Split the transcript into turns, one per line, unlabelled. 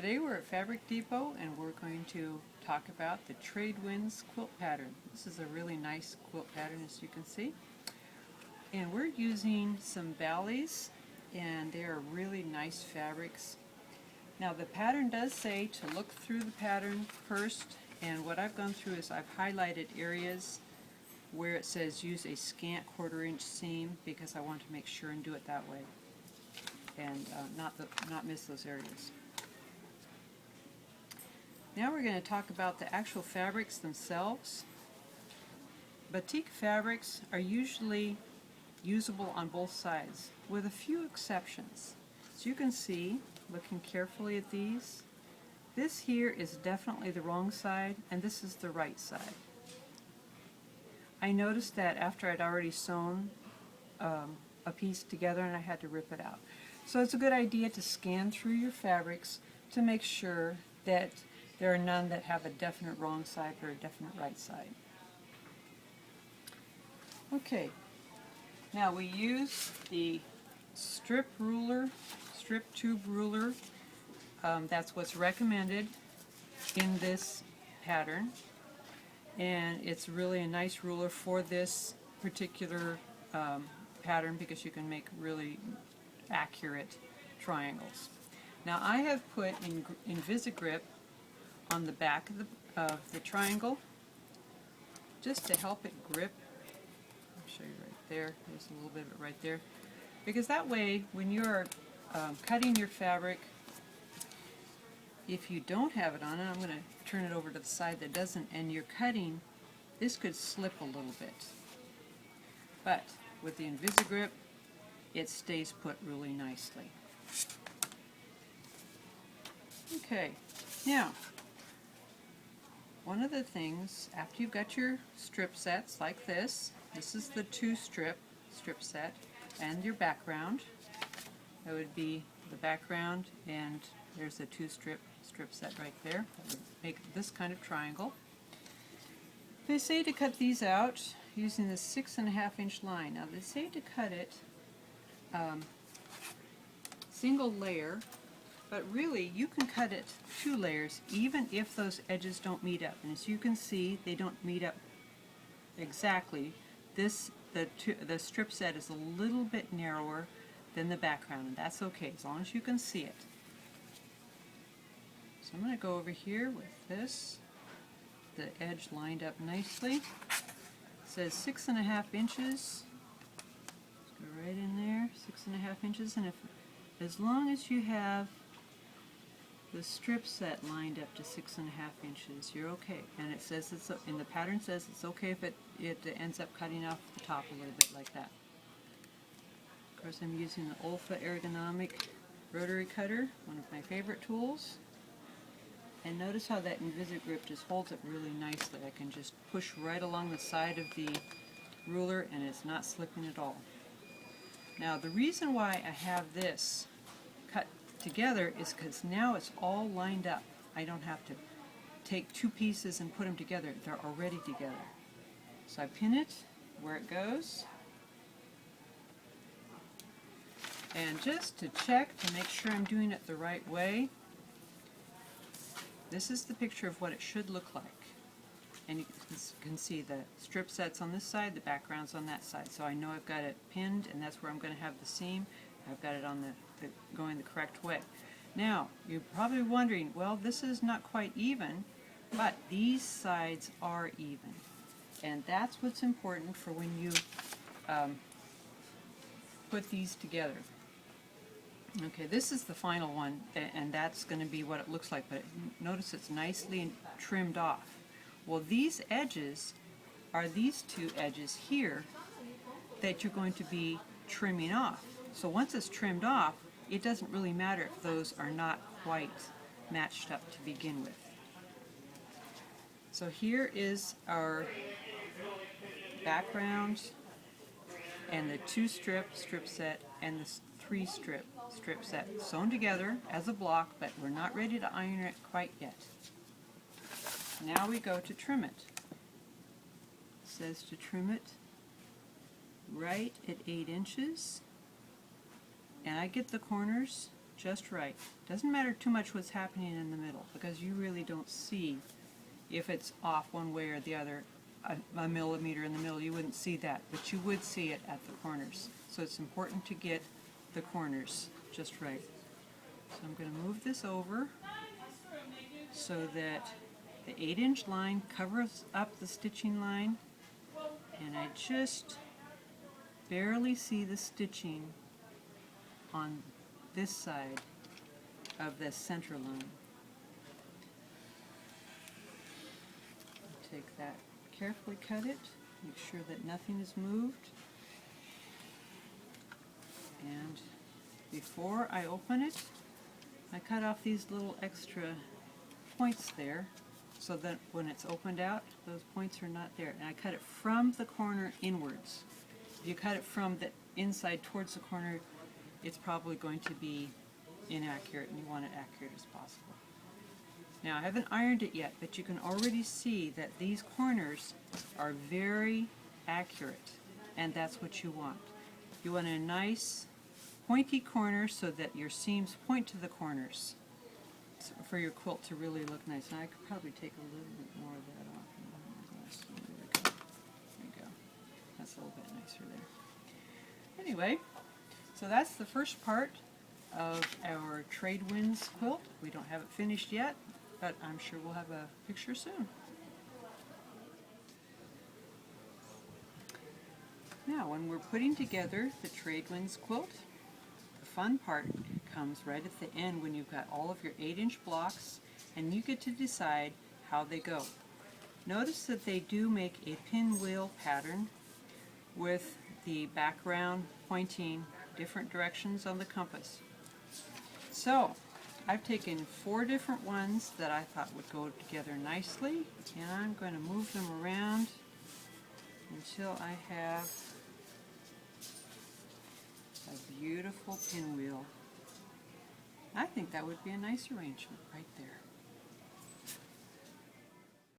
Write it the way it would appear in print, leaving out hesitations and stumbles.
Today we're at Fabric Depot and we're going to talk about the Tradewinds quilt pattern. This is a really nice quilt pattern, as you can see. And we're using some Bally's, and they are really nice fabrics. Now the pattern does say to look through the pattern first, and what I've gone through is I've highlighted areas where it says use a scant 1/4 inch seam, because I want to make sure and do it that way and not miss those areas. Now we're going to talk about the actual fabrics themselves. Batik fabrics are usually usable on both sides, with a few exceptions. As you can see, looking carefully at these, this here is definitely the wrong side, and this is the right side. I noticed that after I'd already sewn a piece together and I had to rip it out. So it's a good idea to scan through your fabrics to make sure that there are none that have a definite wrong side or a definite right side. Okay, now we use the strip tube ruler. That's what's recommended in this pattern, and it's really a nice ruler for this particular pattern because you can make really accurate triangles. Now I have put Invisigrip on the back of the triangle just to help it grip. I'll show you right there. There's a little bit of it right there, because that way when you're cutting your fabric, if you don't have it on, and I'm going to turn it over to the side that doesn't, and you're cutting, this could slip a little bit. But with the Invisigrip, it stays put really nicely. Okay, now one of the things, after you've got your strip sets like this is the 2-strip set, and your background. That would be the background, and there's a 2-strip set right there. That would make this kind of triangle. They say to cut these out using the 6.5 inch line. Now they say to cut it single layer, but really you can cut it 2 layers even if those edges don't meet up. And as you can see, they don't meet up exactly. The strip set is a little bit narrower than the background, and that's okay as long as you can see it. So I'm going to go over here with this, the edge lined up nicely. It says 6.5 inches. Let's go right in there, 6.5 inches, and as long as you have the strip set lined up to 6.5 inches, you're okay. And it says the pattern says it's okay if it ends up cutting off the top a little bit like that. Of course, I'm using the Olfa ergonomic rotary cutter, one of my favorite tools. And notice how that Invisigrip just holds it really nicely. I can just push right along the side of the ruler and it's not slipping at all. Now the reason why I have this cut together is because now it's all lined up. I don't have to take 2 pieces and put them together. They're already together. So I pin it where it goes. And just to check to make sure I'm doing it the right way, this is the picture of what it should look like. And you can see the strip sets on this side, the background's on that side. So I know I've got it pinned, and that's where I'm going to have the seam. I've got it on going the correct way. Now, you're probably wondering, well, this is not quite even, but these sides are even. And that's what's important for when you put these together. Okay, this is the final one, and that's going to be what it looks like, but notice it's nicely trimmed off. Well, these edges are these 2 edges here that you're going to be trimming off. So once it's trimmed off, it doesn't really matter if those are not quite matched up to begin with. So here is our background and the 2-strip set and the 3-strip set sewn together as a block, but we're not ready to iron it quite yet. Now we go to trim it. It says to trim it right at 8 inches, and I get the corners just right. Doesn't matter too much what's happening in the middle, because you really don't see if it's off one way or the other. A millimeter in the middle, you wouldn't see that, but you would see it at the corners. So it's important to get the corners just right. So I'm going to move this over so that the 8-inch line covers up the stitching line, and I just barely see the stitching on this side of the center line. Take that, carefully cut it, make sure that nothing is moved, and before I open it, I cut off these little extra points there so that when it's opened out, those points are not there. And I cut it from the corner inwards. If you cut it from the inside towards the corner, it's probably going to be inaccurate, and you want it accurate as possible. Now, I haven't ironed it yet, but you can already see that these corners are very accurate, and that's what you want. You want a nice pointy corner so that your seams point to the corners for your quilt to really look nice. And I could probably take a little bit more of that off. There we go. That's a little bit nicer there. Anyway, so that's the first part of our Tradewinds quilt. We don't have it finished yet, but I'm sure we'll have a picture soon. Now, when we're putting together the Tradewinds quilt, the fun part comes right at the end when you've got all of your 8-inch blocks and you get to decide how they go. Notice that they do make a pinwheel pattern with the background pointing different directions on the compass. So, I've taken 4 different ones that I thought would go together nicely, and I'm going to move them around until I have a beautiful pinwheel. I think that would be a nice arrangement right there.